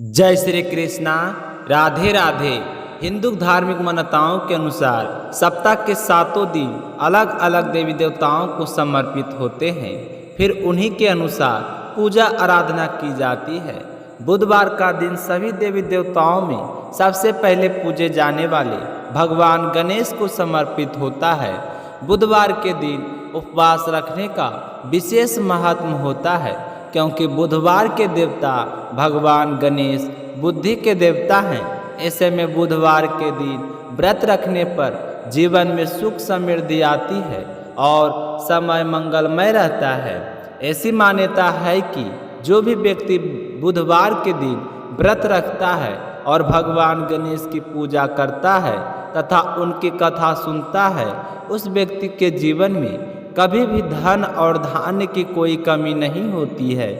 जय श्री कृष्णा। राधे राधे। हिंदू धार्मिक मान्यताओं के अनुसार सप्ताह के 7 दिन अलग अलग देवी देवताओं को समर्पित होते हैं। फिर उन्हीं के अनुसार पूजा आराधना की जाती है। बुधवार का दिन सभी देवी देवताओं में सबसे पहले पूजे जाने वाले भगवान गणेश को समर्पित होता है। बुधवार के दिन उपवास रखने का विशेष महत्व होता है, क्योंकि बुधवार के देवता भगवान गणेश बुद्धि के देवता हैं। ऐसे में बुधवार के दिन व्रत रखने पर जीवन में सुख समृद्धि आती है और समय मंगलमय रहता है। ऐसी मान्यता है कि जो भी व्यक्ति बुधवार के दिन व्रत रखता है और भगवान गणेश की पूजा करता है तथा उनकी कथा सुनता है, उस व्यक्ति के जीवन में कभी भी धन और धान्य की कोई कमी नहीं होती है।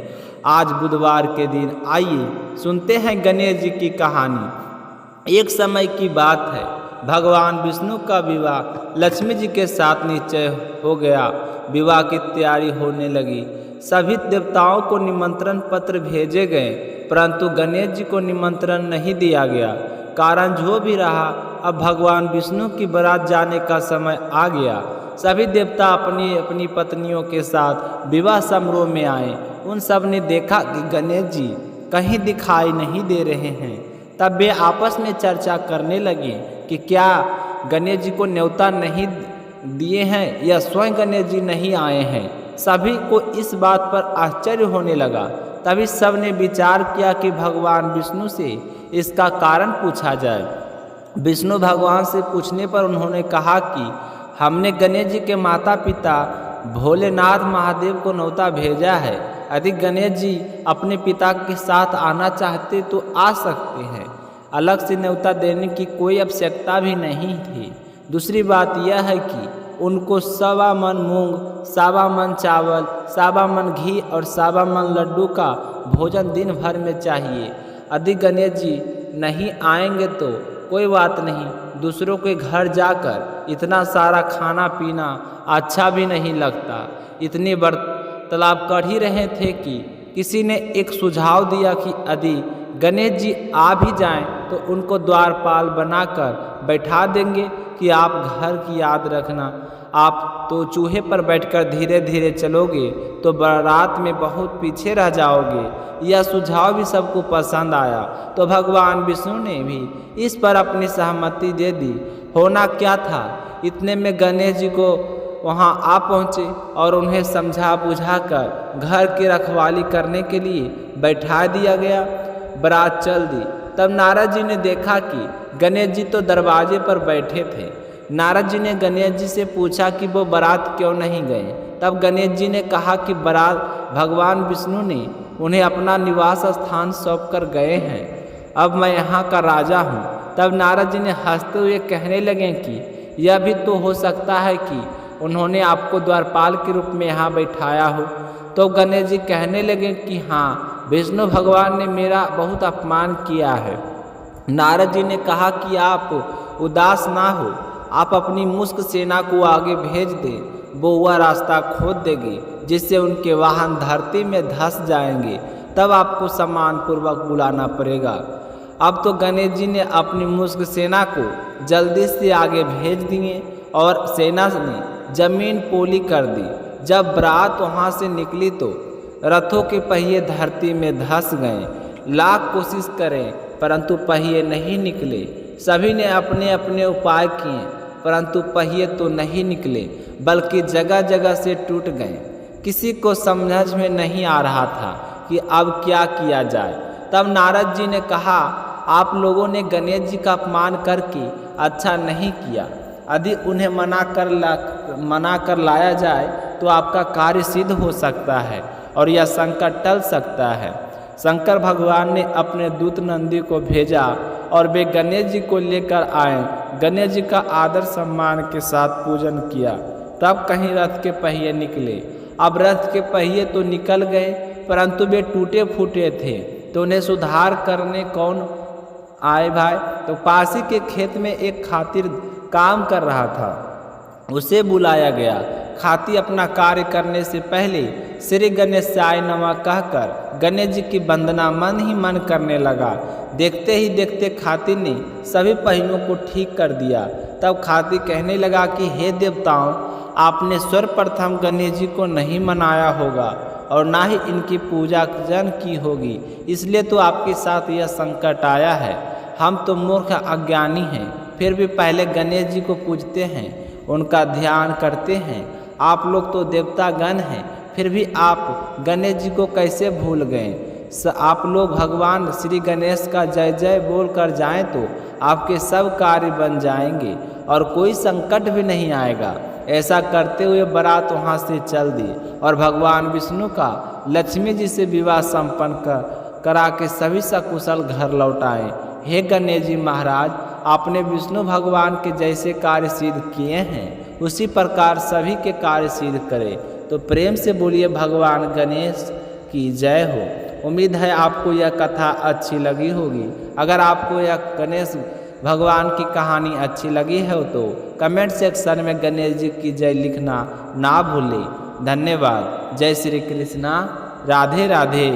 आज बुधवार के दिन आइए सुनते हैं गणेश जी की कहानी। एक समय की बात है, भगवान विष्णु का विवाह लक्ष्मी जी के साथ निश्चय हो गया। विवाह की तैयारी होने लगी। सभी देवताओं को निमंत्रण पत्र भेजे गए, परंतु गणेश जी को निमंत्रण नहीं दिया गया। कारण जो भी रहा, अब भगवान विष्णु की बारात जाने का समय आ गया। सभी देवता अपनी अपनी पत्नियों के साथ विवाह समारोह में आए। उन सब ने देखा कि गणेश जी कहीं दिखाई नहीं दे रहे हैं। तब वे आपस में चर्चा करने लगे कि क्या गणेश जी को न्योता नहीं दिए हैं या स्वयं गणेश जी नहीं आए हैं। सभी को इस बात पर आश्चर्य होने लगा। तभी सब ने विचार किया कि भगवान विष्णु से इसका कारण पूछा जाए। विष्णु भगवान से पूछने पर उन्होंने कहा कि हमने गणेश जी के माता पिता भोलेनाथ महादेव को न्योता भेजा है। यदि गणेश जी अपने पिता के साथ आना चाहते तो आ सकते हैं। अलग से न्योता देने की कोई आवश्यकता भी नहीं थी। दूसरी बात यह है कि उनको 1.25 मन मूंग, 1.25 मन चावल, 1.25 मन घी और 1.25 मन लड्डू का भोजन दिन भर में चाहिए। यदि गणेश जी नहीं आएंगे तो कोई बात नहीं, दूसरों के घर जाकर इतना सारा खाना पीना अच्छा भी नहीं लगता। इतनी वार्तालाप कर ही रहे थे कि किसी ने एक सुझाव दिया कि यदि गणेश जी आ भी जाएं तो उनको द्वारपाल बनाकर बैठा देंगे कि आप घर की याद रखना। आप तो चूहे पर बैठकर धीरे धीरे चलोगे तो बारात में बहुत पीछे रह जाओगे। यह सुझाव भी सबको पसंद आया, तो भगवान विष्णु ने भी इस पर अपनी सहमति दे दी। होना क्या था, इतने में गणेश जी को वहां आ पहुँचे और उन्हें समझा बुझाकर घर की रखवाली करने के लिए बैठा दिया गया। बारात चल दी। तब नारद जी ने देखा कि गणेश जी तो दरवाजे पर बैठे थे। नारद जी ने गणेश जी से पूछा कि वो बारात क्यों नहीं गए। तब गणेश जी ने कहा कि बारात भगवान विष्णु ने उन्हें अपना निवास स्थान सौंप कर गए हैं। अब मैं यहाँ का राजा हूँ। तब नारद जी ने हंसते हुए कहने लगे कि यह भी तो हो सकता है कि उन्होंने आपको द्वारपाल के रूप में यहाँ बैठाया हो। तो गणेश जी कहने लगे कि हाँ, विष्णु भगवान ने मेरा बहुत अपमान किया है। नारद जी ने कहा कि आप उदास ना हो, आप अपनी मुश्क सेना को आगे भेज दें। वो वह रास्ता खोद देगी जिससे उनके वाहन धरती में धंस जाएंगे। तब आपको सम्मानपूर्वक बुलाना पड़ेगा। अब तो गणेश जी ने अपनी मुश्क सेना को जल्दी से आगे भेज दिए और सेना ने जमीन पोली कर दी। जब बारात वहाँ से निकली तो रथों के पहिए धरती में धंस गए। लाख कोशिश करें परंतु पहिए नहीं निकले। सभी ने अपने अपने उपाय किए, परंतु पहिए तो नहीं निकले, बल्कि जगह जगह से टूट गए। किसी को समझ में नहीं आ रहा था कि अब क्या किया जाए। तब नारद जी ने कहा, आप लोगों ने गणेश जी का अपमान करके अच्छा नहीं किया। यदि उन्हें मना कर लाया जाए तो आपका कार्य सिद्ध हो सकता है और यह संकट टल सकता है। शंकर भगवान ने अपने दूत नंदी को भेजा और वे गणेश जी को लेकर आए। गणेश जी का आदर सम्मान के साथ पूजन किया। तब कहीं रथ के पहिए निकले। अब रथ के पहिए तो निकल गए, परंतु वे टूटे फूटे थे, तो उन्हें सुधार करने कौन आए भाई। तो पास ही के खेत में एक खातिर काम कर रहा था, उसे बुलाया गया। खाती अपना कार्य करने से पहले श्री गणेशाय नमः कहकर गणेश जी की वंदना मन ही मन करने लगा। देखते ही देखते खाती ने सभी पहियों को ठीक कर दिया। तब खाती कहने लगा कि हे देवताओं, आपने सर्वप्रथम गणेश जी को नहीं मनाया होगा और ना ही इनकी पूजा जन की होगी, इसलिए तो आपके साथ यह संकट आया है। हम तो मूर्ख अज्ञानी हैं, फिर भी पहले गणेश जी को पूजते हैं, उनका ध्यान करते हैं। आप लोग तो देवता गण हैं, फिर भी आप गणेश जी को कैसे भूल गए? आप लोग भगवान श्री गणेश का जय जय बोल कर जाएँ तो आपके सब कार्य बन जाएंगे और कोई संकट भी नहीं आएगा। ऐसा करते हुए बारात वहाँ से चल दी और भगवान विष्णु का लक्ष्मी जी से विवाह संपन्न करा के सभी सकुशल घर लौट आए। हे गणेश जी महाराज, आपने विष्णु भगवान के जैसे कार्य सिद्ध किए हैं, उसी प्रकार सभी के कार्य सिद्ध करें। तो प्रेम से बोलिए भगवान गणेश की जय हो। उम्मीद है आपको यह कथा अच्छी लगी होगी। अगर आपको यह गणेश भगवान की कहानी अच्छी लगी है तो कमेंट सेक्शन में गणेश जी की जय लिखना ना भूलें। धन्यवाद। जय श्री कृष्णा। राधे राधे।